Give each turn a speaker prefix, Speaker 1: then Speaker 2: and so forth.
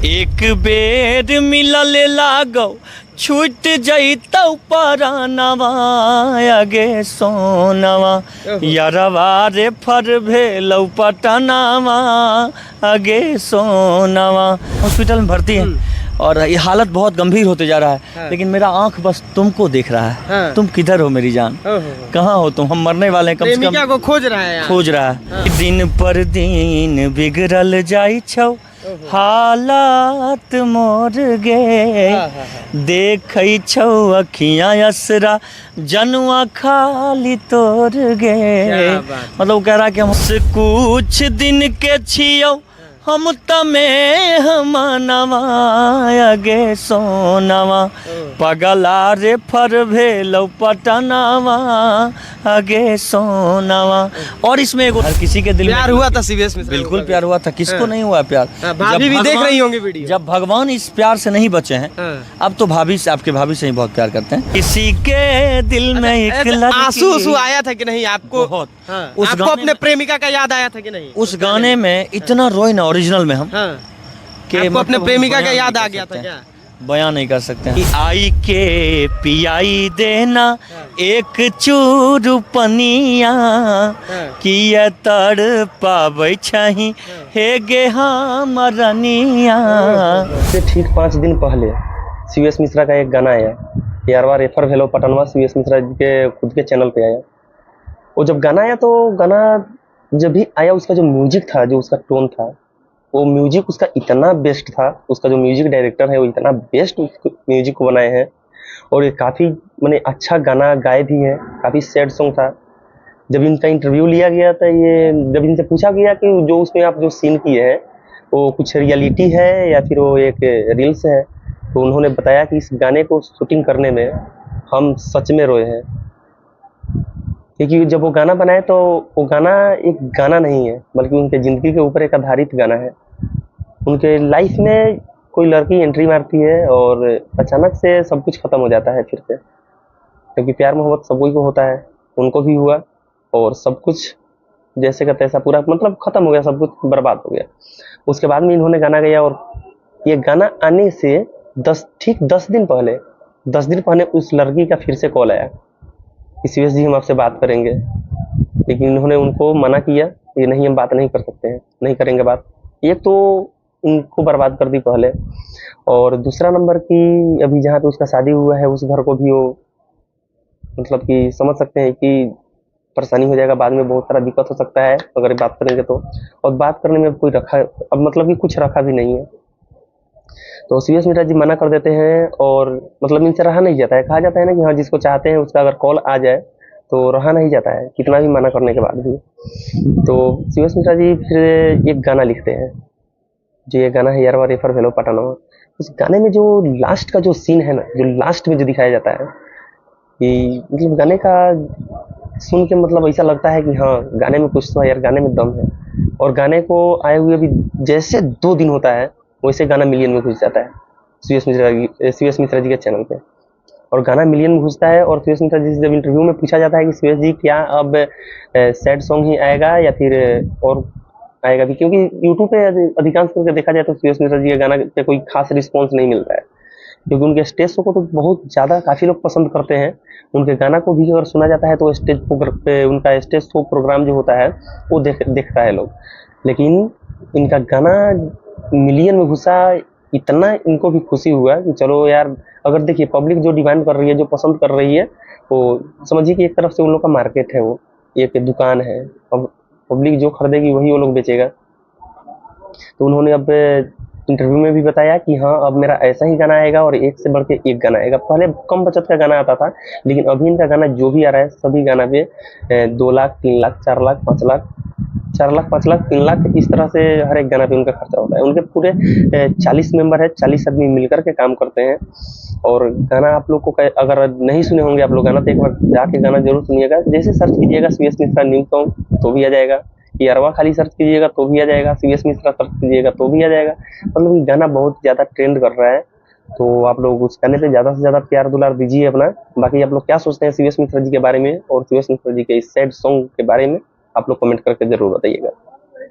Speaker 1: एक बेर मिलल लागौ छूट जइतौ परानवा आगे सोनवा यारवा रे फर भेलौ पटनावा आगे सोनवा। हॉस्पिटल में भर्ती है और ये हालत बहुत गंभीर होते जा रहा है, लेकिन मेरा आंख बस तुमको देख रहा है। तुम किधर हो मेरी जान, कहाँ हो तुम? हम मरने वाले हैं, कम से कम
Speaker 2: को खोज रहा है,
Speaker 1: खोज रहा है। दिन पर दिन बिगड़ल जाइ छौ हालात मोर गे, देखै छौ अखियाँ असरा जनुआ खाली तोर गे। मतलब कह रहा कि हम कुछ दिन के छियौ हम तमे हमनवा आगे सोनवा पगला रे फर भेलौ पटनावा आगे सोनवा। और इसमें हर किसी के दिल
Speaker 2: प्यार हुआ था सीवीएस मिश्रा,
Speaker 1: बिल्कुल प्यार हुआ था। किसको नहीं हुआ प्यार?
Speaker 2: भाभी भी देख रही होंगी वीडियो।
Speaker 1: जब भगवान इस प्यार से नहीं बचे हैं, अब तो भाभी से, आपके भाभी से ही बहुत प्यार करते हैं। किसी के दिल में एक
Speaker 2: आंसू आया था कि नहीं आपको?
Speaker 1: बहुत।
Speaker 2: आपको अपने प्रेमिका का याद आया था कि नहीं?
Speaker 1: उस गाने में इतना रोए ना ओरिजिनल में हम
Speaker 2: कि आपको अपने प्रेमिका का याद आ गया था क्या?
Speaker 1: बयान नहीं कर सकते हैं। आई के पियाई देना एक चूरू पनिया किया तड़ पाबै छही हे गे हमरनिया।
Speaker 3: से ठीक 5 दिन पहले सीवीएस मिश्रा का एक गाना आया, यारवा रेफर भेलो पटनवा, सीवीएस मिश्रा जी के खुद के चैनल पे आया। वो जब गाना आया तो गाना जब भी आया उसका जो म्यूजिक था, जो उसका टोन था, वो म्यूजिक उसका इतना बेस्ट था। उसका जो म्यूजिक डायरेक्टर है वो इतना बेस्ट म्यूजिक को बनाए हैं और ये काफ़ी मैंने अच्छा गाना गाए भी हैं। काफ़ी सैड सॉन्ग था। जब इनका इंटरव्यू लिया गया था, ये जब इनसे पूछा गया कि जो उसमें आप जो सीन किए हैं वो कुछ रियलिटी है या फिर वो एक रील्स है, तो उन्होंने बताया कि इस गाने को शूटिंग करने में हम सच में रोए हैं। क्योंकि जब वो गाना बनाए तो वो गाना एक गाना नहीं है, बल्कि उनके ज़िंदगी के ऊपर एक आधारित गाना है। उनके लाइफ में कोई लड़की एंट्री मारती है और अचानक से सब कुछ ख़त्म हो जाता है फिर से, क्योंकि प्यार मोहब्बत सभी को होता है, उनको भी हुआ और सब कुछ जैसे का तैसा पूरा मतलब ख़त्म हो गया, सब कुछ बर्बाद हो गया। उसके बाद में इन्होंने गाना गाया और ये गाना आने से 10 दिन पहले उस लड़की का फिर से कॉल आया कि सीवीएस जी हम आपसे बात करेंगे, लेकिन इन्होंने उनको मना किया, ये नहीं हम बात नहीं कर सकते हैं, नहीं करेंगे बात। एक तो उनको बर्बाद कर दी पहले, और दूसरा नंबर की अभी जहाँ पे उसका शादी हुआ है उस घर को भी वो मतलब कि समझ सकते हैं कि परेशानी हो जाएगा, बाद में बहुत सारा दिक्कत हो सकता है अगर बात करेंगे तो। और बात करने में कोई रखा अब मतलब कि कुछ रखा भी नहीं है, तो सीवीएस मिश्रा जी मना कर देते हैं और मतलब इनसे रहा नहीं जाता है। कहा जाता है ना कि हाँ जिसको चाहते हैं उसका अगर कॉल आ जाए तो रहा नहीं जाता है, कितना भी मना करने के बाद भी। तो सीवीएस मिश्रा जी फिर एक गाना लिखते हैं, जो ये गाना है यारवा रेफर भेलो पटनवा। उस गाने में जो लास्ट का जो सीन है ना, जो लास्ट में जो दिखाया जाता है कि मतलब गाने का सुन के मतलब ऐसा लगता है कि हाँ गाने में कुछ तो है यार, गाने में दम है। और गाने को आए हुए अभी जैसे 2 दिन होता है वैसे गाना मिलियन में घुस जाता है सीवीएस मिश्रा जी के चैनल पे, और गाना मिलियन में घुसता है। और सीवीएस मिश्रा जी से जब इंटरव्यू में पूछा जाता है कि सीवीएस जी क्या अब सैड सॉन्ग ही आएगा या फिर और आएगा भी, क्योंकि यूट्यूब पे अधिकांश करके देखा जाए तो सीवीएस मिश्रा जी के गाना पे कोई खास रिस्पॉन्स नहीं मिल रहा है, क्योंकि उनके स्टेज शो को तो बहुत ज़्यादा काफ़ी लोग पसंद करते हैं। उनके गाना को भी अगर सुना जाता है तो उनका स्टेज शो प्रोग्राम जो होता है वो देखता है लोग, लेकिन इनका गाना मिलियन में घुसा, इतना इनको भी खुशी हुआ कि चलो यार, अगर देखिए पब्लिक जो डिमांड कर रही है, जो पसंद कर रही है, वो समझिए कि एक तरफ से उन लोग का मार्केट है, वो एक दुकान है, अब पब्लिक जो खरीदेगी वही वो लोग बेचेगा। तो उन्होंने अब इंटरव्यू में भी बताया कि हाँ अब मेरा ऐसा ही गाना आएगा और एक से बढ़ के एक गाना आएगा। पहले कम बचत का गाना आता था, लेकिन अभी इनका गाना जो भी आ रहा है सभी गाना पे 2 लाख 3 लाख 4 लाख 5 लाख 4 लाख 5 लाख 3 लाख इस तरह से हर एक गाना पे उनका खर्चा होता है। उनके पूरे 40 मेंबर है, 40 आदमी मिलकर के काम करते हैं। और गाना आप लोग को अगर नहीं सुने होंगे आप लोग गाना, तो एक बार जाके गाना जरूर सुनिएगा। जैसे सर्च कीजिएगा सीवीएस मिश्रा न्यू सॉन्ग तो भी आ जाएगा, यारवा खाली सर्च कीजिएगा तो भी आ जाएगा, सीवीएस मिश्रा सर्च कीजिएगा तो भी आ जाएगा। मतलब ये गाना बहुत ज़्यादा ट्रेंड कर रहा है, तो आप लोग उस गाने पे ज़्यादा से ज़्यादा प्यार दुलार दीजिए अपना। बाकी आप लोग क्या सोचते हैं सीवीएस मिश्रा जी के बारे में और सीवीएस मिश्रा जी के इस सैड सॉन्ग के बारे में, आप लोग कमेंट करके जरूर बताइएगा।